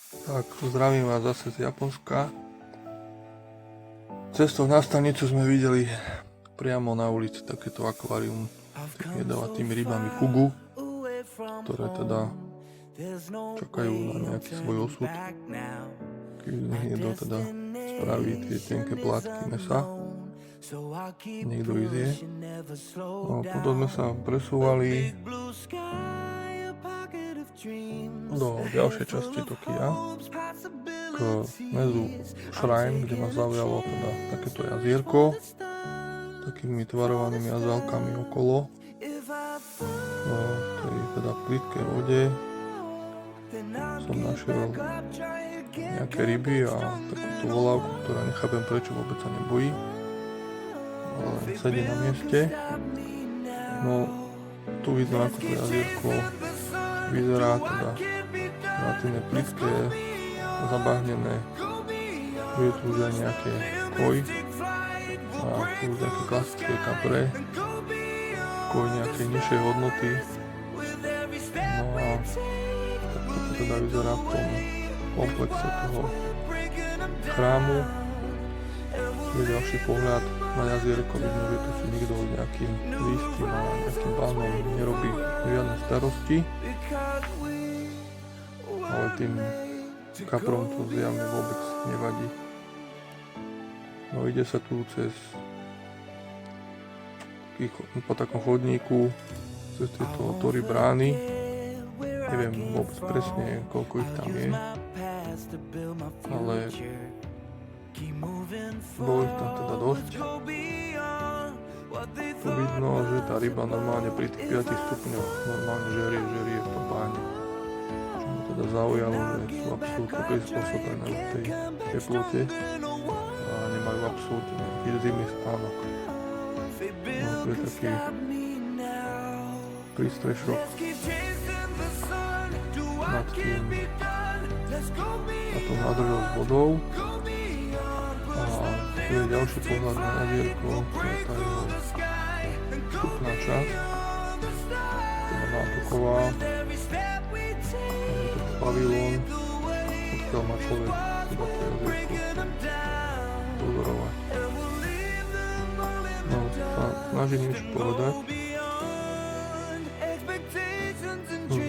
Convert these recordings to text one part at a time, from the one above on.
Tak, zdravím vás zase z Japonska. Cestou na stanicu sme videli priamo na ulici takéto akvárium s jedovatými rybami fugu, ktoré teda čakajú na nejaký svoj osud. Keď z nich niekto teda spraví tie tenké plátky mesa, niekto ich zje. No a potom sme sa presúvali do ďalšej časti Tokia k mezu Shrine, kde ma zaujalo teda takéto jazierko s takými tvarovanými jazálkami okolo. No, v tej teda plytkej vode som našiel nejaké ryby a takúto volávku, ktorá nechápem prečo vôbec sa nebojí, ale sedí na mieste. No tu vidno, ako to jazierko vyzerá, teda relatívne plitké, zabahnené. Je tu už aj nejaké koi a tu už nejaké klasické kapre, koi nejakej nižšej hodnoty. No a takto to teda vyzerá v tom komplexe toho chrámu. Je ďalší pohľad na jazierko, vidno, že tu si nikto nejakým lístym a nejakým pánom nerobí žiadne starosti, ale tým kaprom to zjavne vôbec nevadí. No ide sa tu po takom chodníku cez tieto otvory brány. Neviem vôbec presne, koľko ich tam je, ale bolo ich tam teda dosť. Tu vidno, že tá ryba normálne pri tých 5 stupňoch normálne žerie v tom páne. Čo ma teda zaujalo, že sú absolútne prispôsobené v tej teplote a nemajú absolútne nejaký zimný spánok. No tu je taký prístrešok nad tým na tou nádržou s vodou. A tu je ďalší pohľad na jazierko, to je tá jeho vstupná časť, teda nátoková. Je to pavilón, odkiaľ má človek teda to jazierko pozorovať. No, sa snažím niečo povedať. V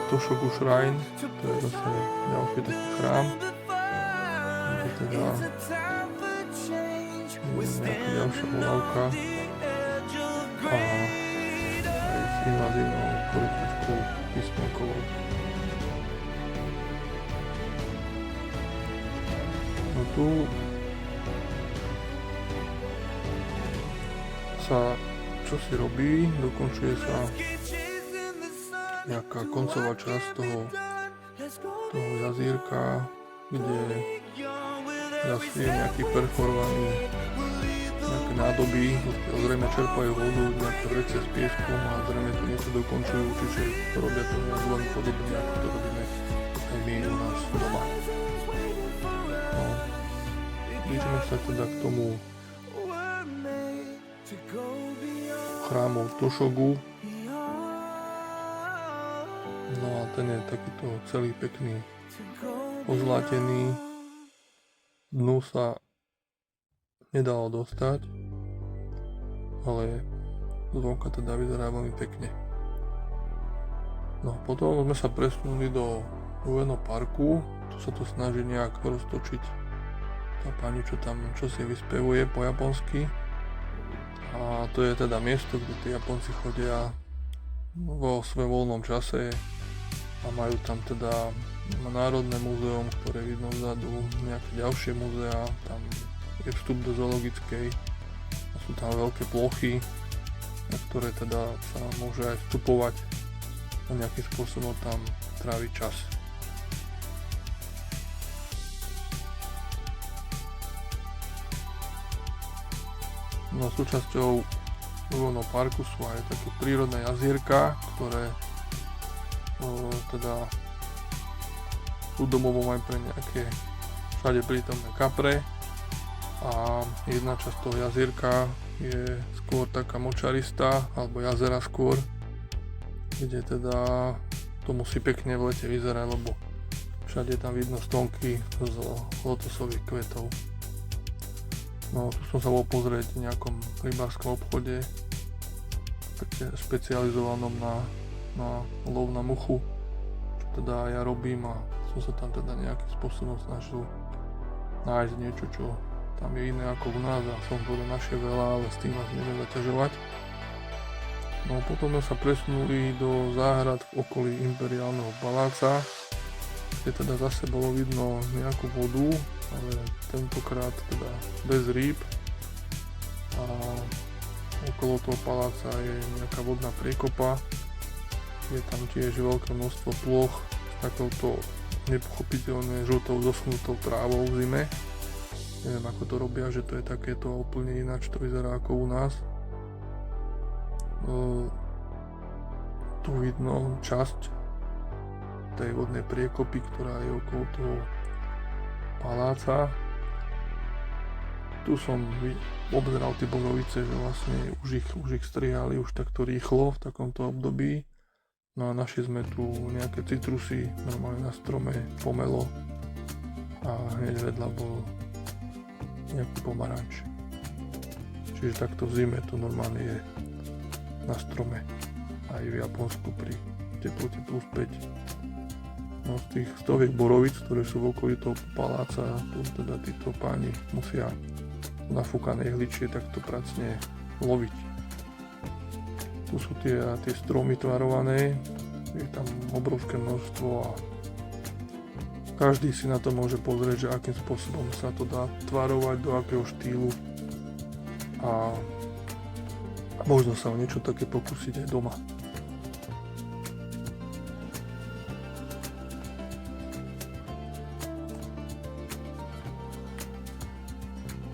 Toshogu Shrine, to je zase ďalší taký chrám, kde teda je nejaká ďalšia volávka a aj s invazívnou korytnačkou písmenkovou. No tu sa čosi robí, dokončuje sa nejaká koncová časť toho jazírka, kde zase je nejaký perforovaný nejaké nádoby, odkiaľ zrejme čerpajú vodu, nejaké vrece s pieskom a zrejme to niečo dokončujú, čiže to robia to nejak veľmi podobne, ako to robíme aj my u nás doma. No, blížime sa teda k tomu chrámu Toshogu. No a ten je takýto celý pekný, pozlatený. Dnu sa nedalo dostať, ale zvonka teda vyzerá veľmi pekne. No potom sme sa presunuli do Ueno parku, tu sa to snaží nejak roztočiť tá pani, čo si vyspevuje po japonsky. A to je teda miesto, kde tí Japonci chodia vo svojom voľnom čase a majú tam teda Národné múzeum, ktoré vidno vzadu, nejaké ďalšie múzea, tam je vstup do zoologickej a sú tam veľké plochy, na ktoré teda sa môže aj vstupovať a nejakým spôsobom tam tráviť čas. No súčasťou Ueno parku sú aj také prírodné jazierka, ktoré teda sú domovom aj pre nejaké všade prítomné kapre a jedna časť toho jazierka je skôr taká močaristá alebo jazera skôr, kde teda to musí pekne v lete vyzerať, lebo Všade tam vidno stonky z lotosových kvetov. No, tu som sa bol pozrieť v nejakom rybárskom obchode, špecializovanom na lov na muchu, čo teda ja robím, a som sa tam teda nejakým spôsobom snažil nájsť niečo, čo tam je iné ako u nás, a som povedal, našiel veľa, ale s tým vás nebudem zaťažovať. No potom sme sa presunuli do záhrad v okolí Imperiálneho paláca, kde teda zase bolo vidno nejakú vodu, ale tentokrát teda bez rýb, a okolo toho paláca je nejaká vodná priekopa, je tam tiež veľké množstvo ploch s takouto nepochopiteľne žltou zoschnutou trávou v zime. Neviem, ako to robia, že to je takéto, úplne ináč to vyzerá ako u nás. Tu vidno časť tej vodnej priekopy, ktorá je okolo toho paláca. Tu som obzeral tie borovice, že vlastne už ich strihali už takto rýchlo v takomto období. No a našli sme tu nejaké citrusy normálne na strome pomelo, a hneď vedľa bol nejaký pomaranč. Čiže takto v zime to normálne je na strome aj v Japonsku pri teplote plus 5. No z tých stoviek borovic, ktoré sú v okolí toho paláca, tu teda títo páni musia nafúkané ihličie takto pracne loviť. Tu sú tie stromy tvarované, je tam obrovské množstvo, a každý si na to môže pozrieť, že akým spôsobom sa to dá tvarovať, do akého štýlu, a možno sa o niečo také pokúsiť aj doma.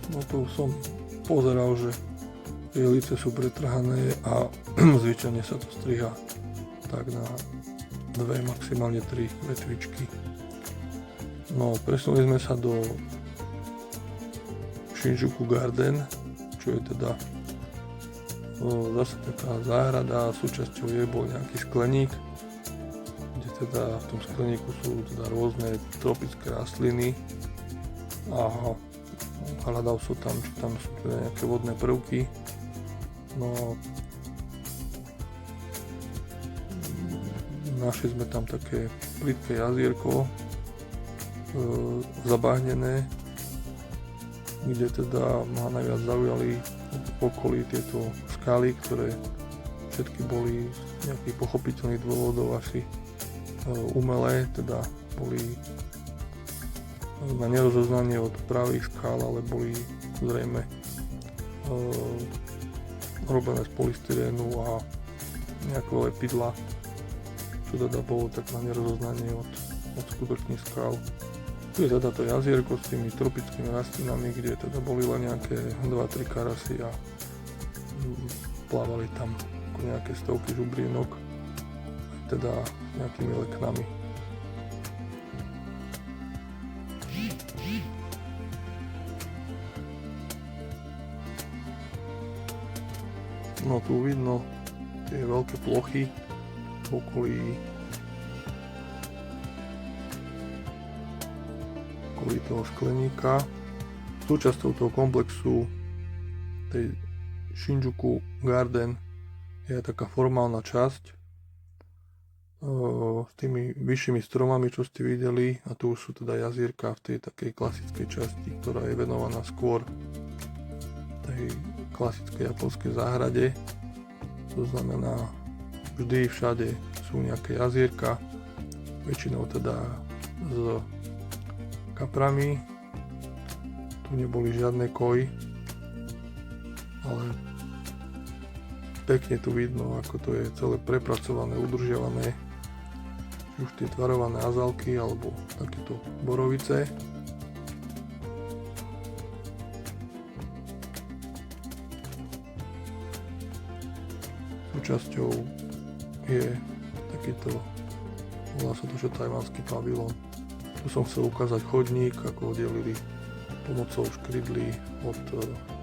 No tu som pozeral, že ihlice sú pretrhané a zvyčajne sa to striha tak na 2, maximálne 3 vetvičky. No, presunuli sme sa do Shinjuku Garden, čo je teda zase taká záhrada, a súčasťou jej bol nejaký skleník, kde teda v tom skleníku sú teda rôzne tropické rastliny, a hľadal som tam, či tam sú teda nejaké vodné prvky. No, našli sme tam také plitké jazierko, zabahnené, kde teda ma najviac zaujali v okolí tieto skaly, ktoré všetky boli z nejakých pochopiteľných dôvodov asi umelé, teda boli na nerozoznanie od pravých skál, ale boli zrejme robené z polystyrénu a nejakého lepidla, čo teda bolo tak na nerozoznanie od skutočných skál. Tu je teda to jazierko s tými tropickými rastlinami, kde teda boli len nejaké 2-3 karasy a plávali tam ako nejaké stovky žubrienok, teda nejakými leknami. No tu vidno tie veľké plochy v okolí toho skleníka. Súčasťou toho komplexu tej Shinjuku Garden je taká formálna časť s tými vyššími stromami, čo ste videli, a tu sú teda jazierka v tej takej klasickej časti, ktorá je venovaná skôr tej klasickej japonskej záhrade. To znamená, vždy všade sú nejaké jazierka, väčšinou teda s kaprami. Tu neboli žiadne koi, ale pekne tu vidno, ako to je celé prepracované, udržiavané, či už tie tvarované azalky alebo takéto borovice. Súčasťou je takýto, volá sa to, že tajvanský pavilón. Tu som chcel ukázať chodník, ako oddelili pomocou škrydlí od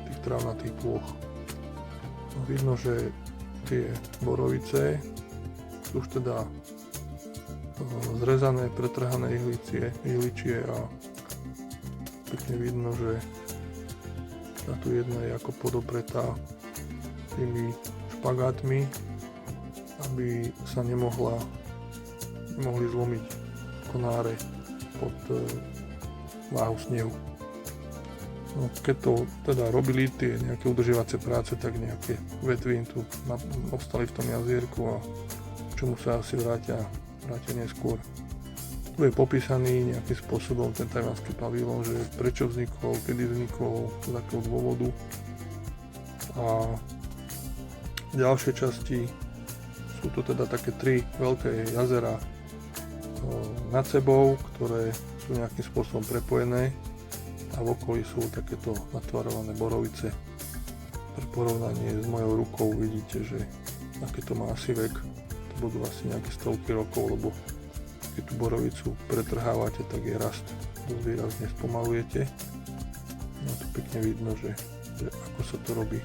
tých trávnatých plôch. No, vidno, že tie borovice sú už teda zrezané, pretrhané ihličie a pekne vidno, že táto jedna je ako podopretá tými špagátmi, aby sa nemohli zlomiť konáre pod váhu snehu. No, keď to teda robili tie nejaké udržiavacie práce, tak nejaké vetvy tu ostali v tom jazierku a čomu sa asi vrátia neskôr. Tu je popísaný nejakým spôsobom ten tajvanský pavilón, že prečo vznikol, kedy vznikol, z akého dôvodu. A ďalšie časti sú tu teda také 3 veľké jazera nad sebou, ktoré sú nejakým spôsobom prepojené a v okolí sú takéto natvarované borovice. Pre porovnanie s mojou rukou vidíte, že aké to má asi vek. To budú asi nejaké stovky rokov, lebo keď tú borovicu pretrhávate, tak je rast dosť výrazne spomalujete. No tu pekne vidno, že ako sa to robí.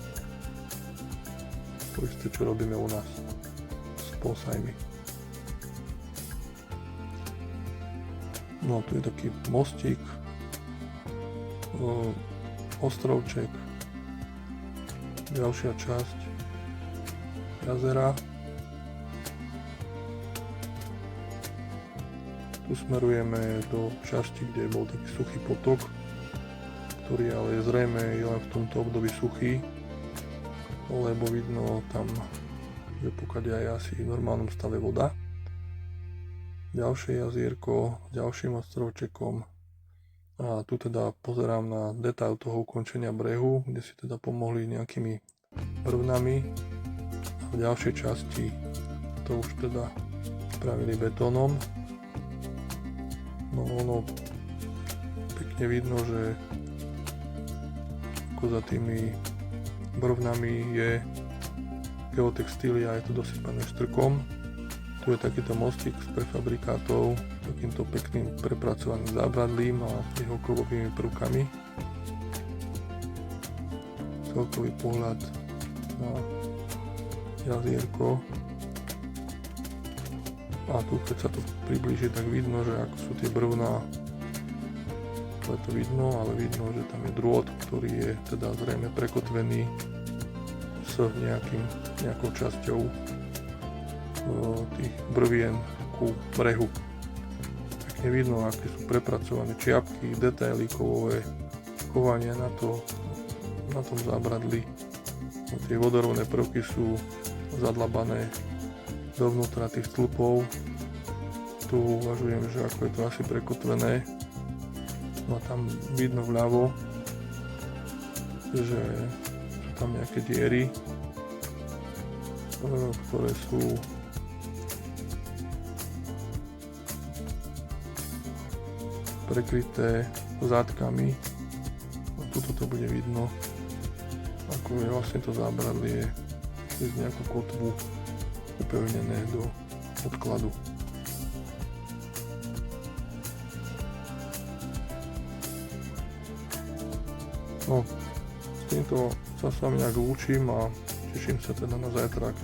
To isté, čo robíme u nás s bonsajmi. No tu je taký mostík, ostrovček, ďalšia časť jazera. Tu smerujeme do časti, kde bol taký suchý potok, ktorý ale je zrejme len v tomto období suchý, lebo vidno tam, že pokiaľ je asi v normálnom stave voda. Ďalšie jazierko s ďalším ostrovčekom a tu teda pozerám na detail toho ukončenia brehu, kde si teda pomohli nejakými brvnami a v ďalšej časti to už teda spravili betónom. No ono pekne vidno, že ako za tými brvnami je geotextília, je to dosypané štrkom. Tu je takýto mostík s prefabrikátov, takýmto pekným prepracovaným zábradlím a jeho kovovými prvkami. Celkový pohľad na jazierko. A tu keď sa to priblíži, tak vidno, že ako sú tie brvná, to je to vidno, ale vidno, že tam je drôt, ktorý je teda zrejme prekotvený s nejakou časťou tých brvien ku brehu. Pekne vidno, aké sú prepracované čiapky, detaily kovové, kovania na tom zábradli. No, tie vodorovné prvky sú zadlabané dovnútra tých stĺpov. Tu uvažujem, že ako je to asi prekotvené. No a tam vidno vľavo, že sú tam nejaké diery, ktoré sú prekryté zátkami. A tuto to bude vidno, ako je vlastne to zábradlie cez nejakú kotvu upevnené do podkladu. No, s týmto sa s vami nejak lúčim a teším sa teda na zajtrák.